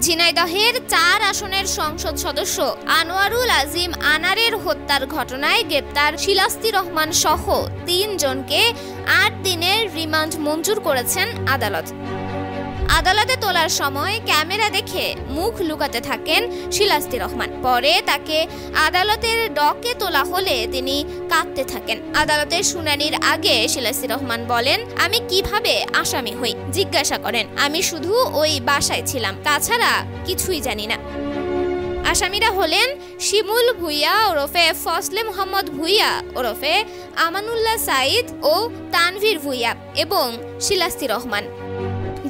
ঝিনাইদহের ৪ আসনের সংসদ সদস্য আনোয়ারুল আজিম আনারের হত্যার ঘটনায় গ্রেপ্তার শিলাস্তি রহমান সহ ৩ জনকে ৮ দিনের রিমান্ড মঞ্জুর করেছেন আদালত। আদালতে তোলার সময় ক্যামেরা দেখে মুখ লুকাতে থাকেন শিলাস্তি রহমান। পরে তাকে আদালতের ডকে তোলা হলে তিনি কাঁদতে থাকেন। আদালতের শুনানির আগে শিলাস্তি রহমান বলেন, আমি কিভাবে আসামি হই জিজ্ঞাসা করেন। আমি শুধু ওই বাসায় ছিলাম, তাছাড়া কিছুই জানি না। আসামিরা হলেন শিমুল ভুইয়া ওরফে ফজলে মোহাম্মদ ভুইয়া ওরফে আমানুল্লাহ সাইদ ও তানভীর ভুইয়া এবং শিলাস্তি রহমান।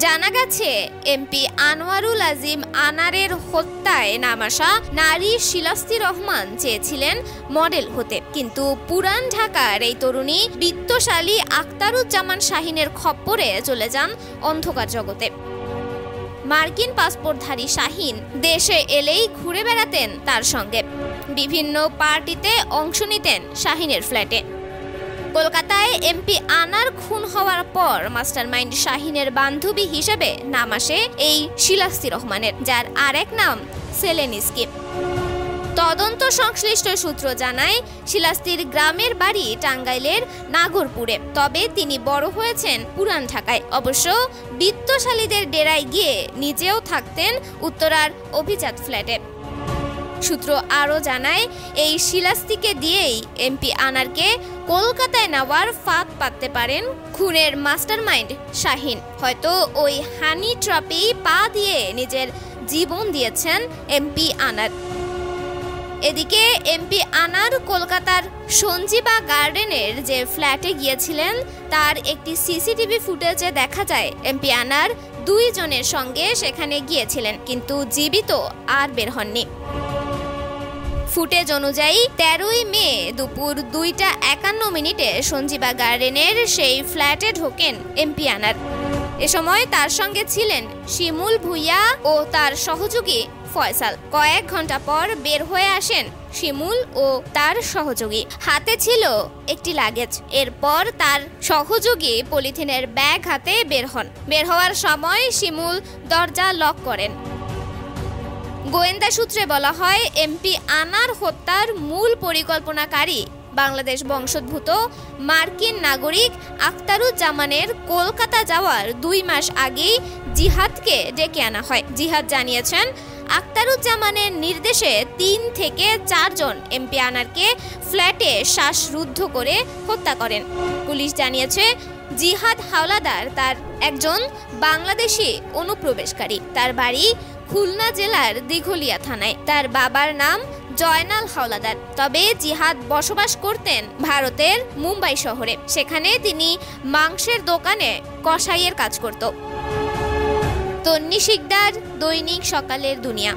জানা গেছে, এমপি আনোয়ারুল আজিম আনারের হত্যায় নাম আসা নারী শিলাস্তি রহমান চেয়েছিলেন মডেল হতে, কিন্তু পুরান ঢাকার এই তরুণী বিত্তশালী আখতারুজ্জামান শাহিনের খপ্পরে চলে যান অন্ধকার জগতে। মার্কিন পাসপোর্টধারী শাহিন দেশে এলেই ঘুরে বেড়াতেন তার সঙ্গে, বিভিন্ন পার্টিতে অংশ নিতেন শাহিনের ফ্ল্যাটে। কলকাতায় এমপি আনার খুন হওয়ার পর মাস্টারমাইন্ড শাহিনের বান্ধবী হিসেবে নাম আসে এই শিলাস্তি রহমানের, যার আরেক নাম সেলেনিস্কি। তদন্ত সংশ্লিষ্ট সূত্র জানায়, শিলাস্তির গ্রামের বাড়ি টাঙ্গাইলের নাগরপুরে, তবে তিনি বড় হয়েছেন পুরান ঢাকায়। অবশ্য বিত্তশালীদের ডেরায় গিয়ে নিজেও থাকতেন উত্তরার অভিজাত ফ্ল্যাটে। সূত্র আরও জানায়, এই শিলাস্তিকে দিয়েই এমপি আনারকে কলকাতায় নেওয়ার ফাঁদ পাততে পারেন খুনের মাস্টারমাইন্ড শাহিন। হয়তো ওই হানি ট্র্যাপেই পা দিয়ে নিজের জীবন দিয়েছেন এমপি আনার। এদিকে এমপি আনার কলকাতার সঞ্জীবা গার্ডেনের যে ফ্ল্যাটে গিয়েছিলেন, তার একটি সিসিটিভি ফুটেজে দেখা যায় এমপি আনার 2 জনের সঙ্গে সেখানে গিয়েছিলেন, কিন্তু জীবিত আর বের হননি। ফুটেজ অনুযায়ী 13ই মে দুপুর 2:51 সঞ্জীবা গার্ডেনের সেই ফ্ল্যাটে ঢোকেন এমপি আনার। এ সময় তার সঙ্গে ছিলেন শিমুল ভুইয়া ও তার সহযোগী ফয়সাল। কয়েক ঘন্টা পর বের হয়ে আসেন শিমুল ও তার সহযোগী, হাতে ছিল একটি লাগেজ। এরপর তার সহযোগী পলিথিনের ব্যাগ হাতে বের হন। বের হওয়ার সময় শিমুল দরজা লক করেন। গোয়েন্দা সূত্রে বলা হয়, এমপি আনার হত্যার মূল পরিকল্পনাকারী বাংলাদেশ বংশোদ্ভূত মার্কিন নাগরিক আখতারুজ্জামানের কলকাতা যাওয়ার 2 মাস আগেই জিহাদকে ডেকে আনা হয়। জিহাদ জানিয়েছেন, আখতারুজ্জামানের নির্দেশে 3 থেকে 4 জন এমপি আনারকে ফ্ল্যাটে শ্বাসরুদ্ধ করে হত্যা করেন। পুলিশ জানিয়েছে, জিহাদ হাওলাদার তার একজন বাংলাদেশি অনুপ্রবেশকারী। তার বাড়ি খুলনা জেলার দিঘলিয়া থানায়। তার বাবার নাম জয়নাল হাওলাদার, তবে জিহাদ বসবাস করতেন ভারতের মুম্বাই শহরে। সেখানে তিনি মাংসের দোকানে কসাইয়ের কাজ করত। তন্নি শিকদার, দৈনিক সকালের দুনিয়া।